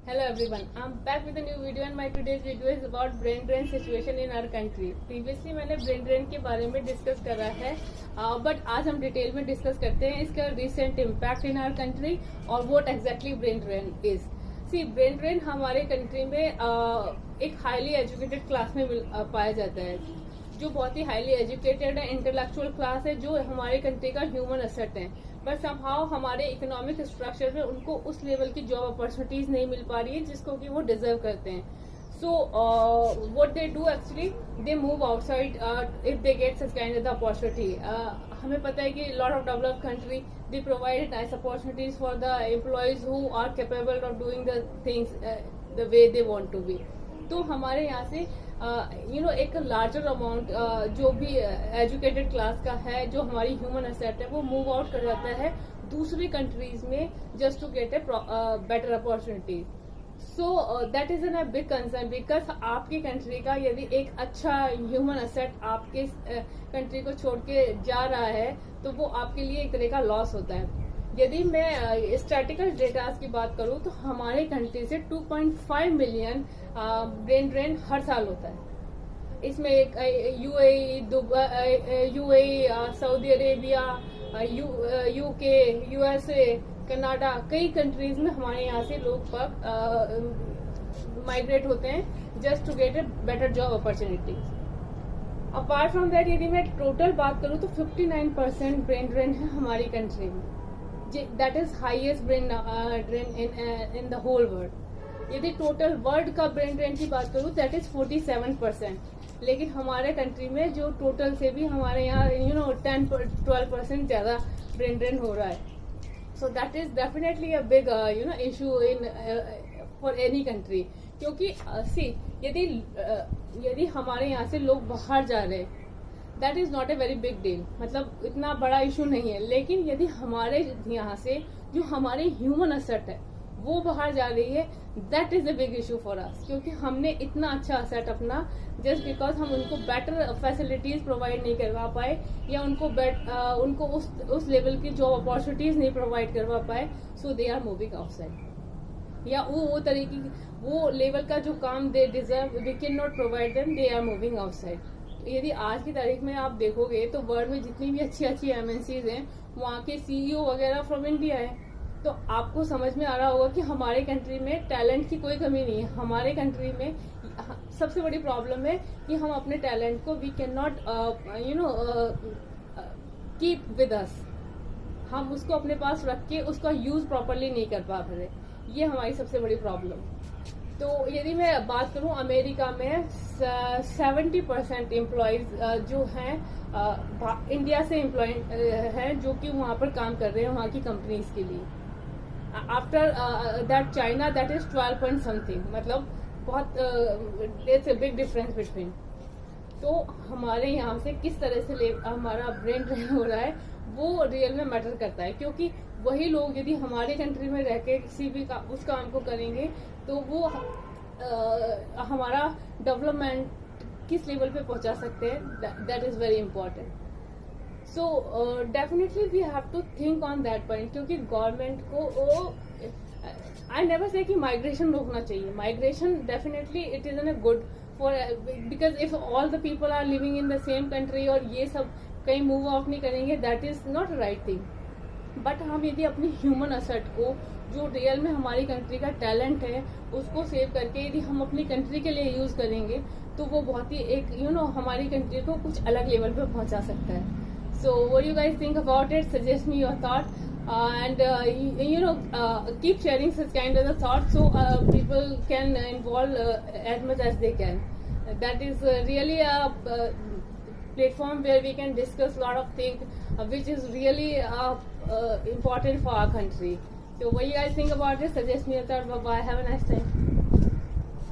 Hello everyone, I'm back with a new video and my today's video is about brain drain situation in our country. Previously मैंने brain drain के बारे में discuss करा है, but आज हम detail में डिस्कस करते हैं इसका recent impact in our country और what exactly brain drain is. See, brain drain हमारे कंट्री में एक हाईली एजुकेटेड क्लास में पाया जाता है, जो बहुत ही हाईली एजुकेटेड है, इंटेलेक्चुअल क्लास है, जो हमारे कंट्री का ह्यूमन एसेट है. बट समहाउ हमारे इकोनॉमिक स्ट्रक्चर में उनको उस लेवल की जॉब अपॉर्चुनिटीज नहीं मिल पा रही है जिसको कि वो डिजर्व करते हैं. So what they do actually, they move outside if they get such kind of opportunity. हमें पता है कि lot of developed country they provide nice opportunities for the employees who are capable of doing the things the way they want to be. तो हमारे यहाँ से एक larger amount जो भी एजुकेटेड क्लास का है, जो हमारी ह्यूमन एसेट है, वो मूव आउट कर जाता है दूसरी कंट्रीज में just to get a better opportunity. So that is an big concern because आपकी कंट्री का यदि एक अच्छा ह्यूमन एसेट आपके कंट्री को छोड़ के जा रहा है तो वो आपके लिए एक तरह का लॉस होता है. यदि मैं स्टैटिकल डेटा की बात करूं तो हमारे कंट्री से 2.5 मिलियन ब्रेन ड्रेन हर साल होता है. इसमें एक UAE, Saudi Arabia, UK, USA, Canada, कई कंट्रीज में हमारे यहाँ से लोग माइग्रेट होते हैं just to get a better job opportunity. Apart from that यदि मैं टोटल बात करूं तो 59% ब्रेन ड्रेन है हमारी कंट्री में. That is highest brain drain in the whole world. यदि टोटल वर्ल्ड का ब्रेन ड्रेन की बात करूं दैट इज 47%. लेकिन हमारे कंट्री में जो टोटल से भी हमारे यहाँ 10-12% ज्यादा ब्रेन ड्रेन हो रहा है. सो that is definitely a big issue in for any country. क्योंकि यदि हमारे यहाँ से लोग बाहर जा रहे हैं that is not a very big deal, मतलब इतना बड़ा इशू नहीं है. लेकिन यदि हमारे यहाँ से जो हमारे ह्यूमन एसेट है वो बाहर जा रही है that is a big issue for us. क्योंकि हमने इतना अच्छा एसेट अपना जस्ट बिकॉज हम उनको बेटर फैसिलिटीज प्रोवाइड नहीं करवा पाए या उनको उस लेवल की जॉब अपॉर्चुनिटीज नहीं प्रोवाइड करवा पाए, so they are moving outside. या वो तरीके वो लेवल का जो काम they deserve we can not provide them, they are moving outside. यदि आज की तारीख में आप देखोगे तो वर्ल्ड में जितनी भी अच्छी अच्छी एमएनसीज हैं वहाँ के सीईओ वगैरह फ्रॉम इंडिया है. तो आपको समझ में आ रहा होगा कि हमारे कंट्री में टैलेंट की कोई कमी नहीं है. हमारे कंट्री में सबसे बड़ी प्रॉब्लम है कि हम अपने टैलेंट को we can not keep with us. हम उसको अपने पास रख के उसका यूज प्रॉपरली नहीं कर पा रहे. ये हमारी सबसे बड़ी प्रॉब्लम. तो यदि मैं बात करूं अमेरिका में 70% एम्प्लॉयज जो हैं इंडिया से एम्प्लॉय हैं जो कि वहां पर काम कर रहे हैं वहां की कंपनीज के लिए. After that China that is 12 point something, मतलब बहुत it's a big difference between. तो हमारे यहाँ से किस तरह से हमारा ब्रेन ड्रेन हो रहा है वो रियल में मैटर करता है. क्योंकि वही लोग यदि हमारे कंट्री में रह के किसी भी उस काम को करेंगे तो वो हमारा डेवलपमेंट किस लेवल पे पहुंचा सकते हैं, that is very important. So definitely we have to think on that point. क्योंकि गवर्नमेंट को आई नेवर से कि माइग्रेशन रोकना चाहिए. Migration definitely it is an good for because if all the people are living in the same country और ये सब कहीं move out नहीं करेंगे that is not right thing. But हम यदि अपनी ह्यूमन एसेट को जो रियल में हमारी कंट्री का टैलेंट है उसको सेव करके यदि हम अपनी कंट्री के लिए यूज करेंगे तो वो बहुत ही एक हमारी कंट्री को कुछ अलग लेवल पे पहुंचा सकता है. So what you guys think about it, suggest me your thought and keep sharing such kind of thoughts so people can involve as much as they can. That is really a platform where we can discuss a lot of things which is really important for our country. So what you guys think about it, suggest me your thought. Bye bye, have a nice time.